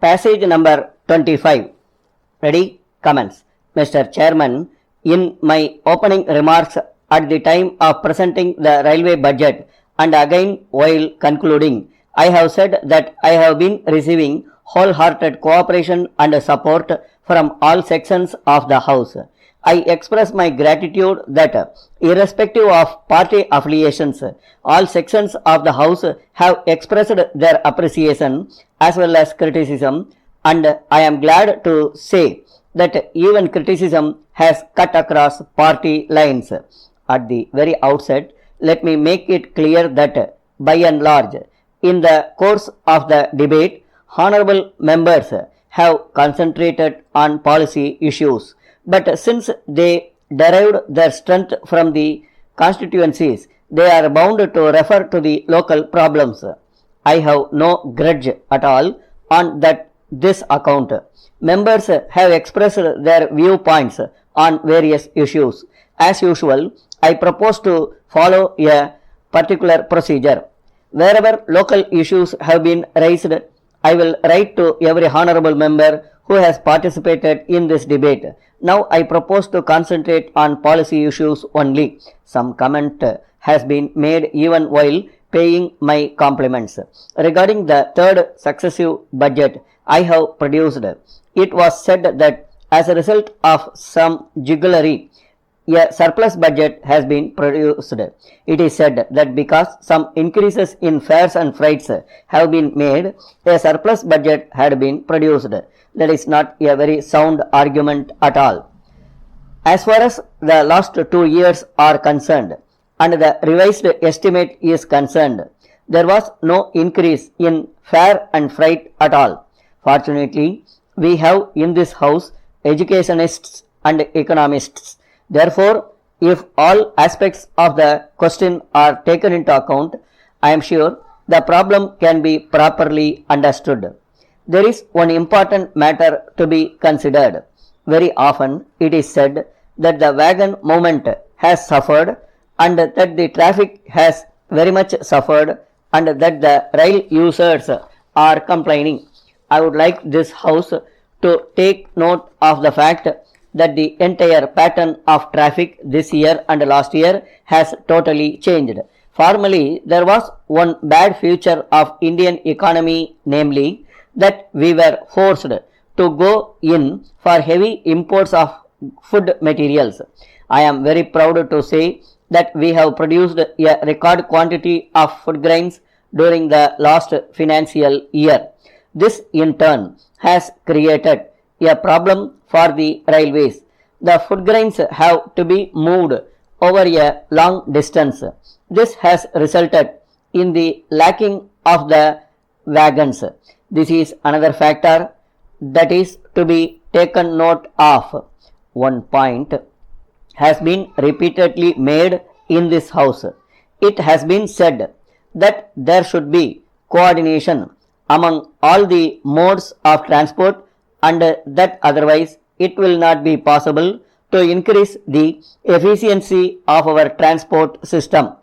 Passage number 25. Ready? Comments. Mr. Chairman, in my opening remarks at the time of presenting the railway budget and again while concluding, I have said that I have been receiving wholehearted cooperation and support from all sections of the House. I express my gratitude that irrespective of party affiliations, all sections of the House have expressed their appreciation as well as criticism, and I am glad to say that even criticism has cut across party lines. At the very outset, let me make it clear that by and large, in the course of the debate, honorable members have concentrated on policy issues. But since they derived their strength from the constituencies, they are bound to refer to the local problems. I have no grudge at all on this account. Members have expressed their viewpoints on various issues. As usual, I propose to follow a particular procedure. Wherever local issues have been raised, I will write to every honorable member who has participated in this debate. Now I propose to concentrate on policy issues only. Some comment has been made even while paying my compliments. Regarding the third successive budget I have produced, it was said that as a result of some jiggery, a surplus budget has been produced. It is said that because some increases in fares and freights have been made, a surplus budget had been produced. That is not a very sound argument at all. As far as the last 2 years are concerned and the revised estimate is concerned, there was no increase in fare and freight at all. Fortunately, we have in this house educationists and economists. Therefore, if all aspects of the question are taken into account, I am sure the problem can be properly understood. There is one important matter to be considered. Very often it is said that the wagon movement has suffered and that the traffic has very much suffered and that the rail users are complaining. I would like this house to take note of the fact that the entire pattern of traffic this year and last year has totally changed. Formerly, there was one bad feature of Indian economy, namely that we were forced to go in for heavy imports of food materials. I am very proud to say that we have produced a record quantity of food grains during the last financial year. This in turn has created a problem for the railways. The food grains have to be moved over a long distance. This has resulted in the lacking of the wagons. This is another factor that is to be taken note of. One point has been repeatedly made in this house. It has been said that there should be coordination among all the modes of transport and that otherwise it will not be possible to increase the efficiency of our transport system.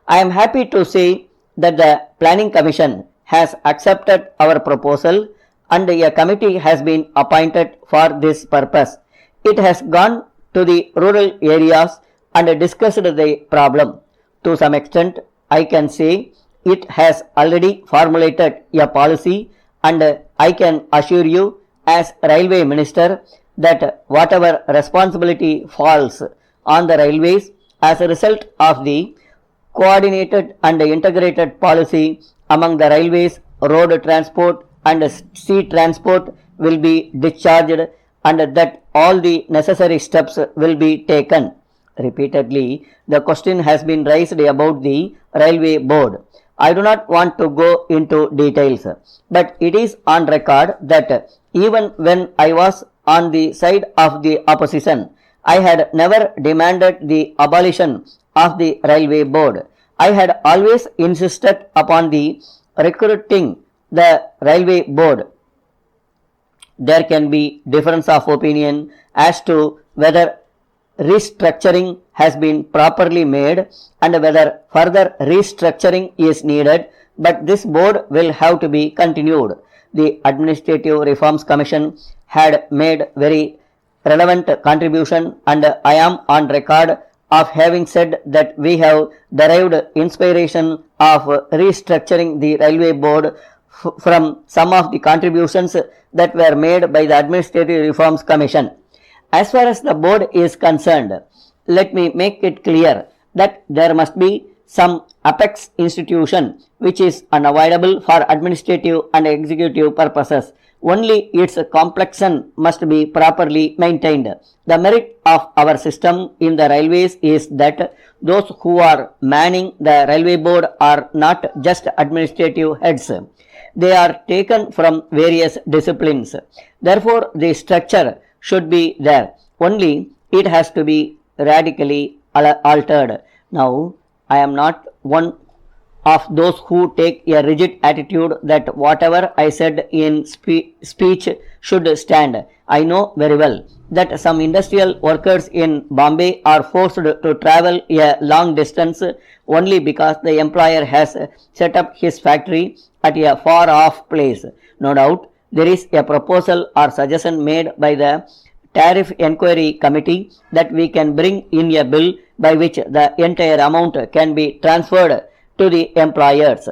I am happy to say that the Planning Commission has accepted our proposal and a committee has been appointed for this purpose. It has gone to the rural areas and discussed the problem. To some extent, I can say it has already formulated a policy and I can assure you as Railway Minister that whatever responsibility falls on the railways as a result of the coordinated and integrated policy among the railways, road transport and sea transport will be discharged and that all the necessary steps will be taken. Repeatedly, the question has been raised about the railway board. I do not want to go into details, but it is on record that even when I was on the side of the opposition, I had never demanded the abolition of the railway board. I had always insisted upon the recruiting the railway board. There can be difference of opinion as to whether restructuring has been properly made and whether further restructuring is needed, but this board will have to be continued. the Administrative Reforms Commission had made very relevant contribution, and I am on record of having said that we have derived inspiration of restructuring the railway board from some of the contributions that were made by the Administrative Reforms Commission. As far as the board is concerned, let me make it clear that there must be some apex institution which is unavoidable for administrative and executive purposes. Only its complexion must be properly maintained. The merit of our system in the railways is that those who are manning the railway board are not just administrative heads. They are taken from various disciplines. Therefore, the structure should be there. Only it has to be radically altered. Now, I am not one of those who take a rigid attitude that whatever I said in speech should stand. I know very well that some industrial workers in Bombay are forced to travel a long distance only because the employer has set up his factory at a far off place. No doubt there is a proposal or suggestion made by the Tariff Enquiry Committee that we can bring in a bill by which the entire amount can be transferred to the employers.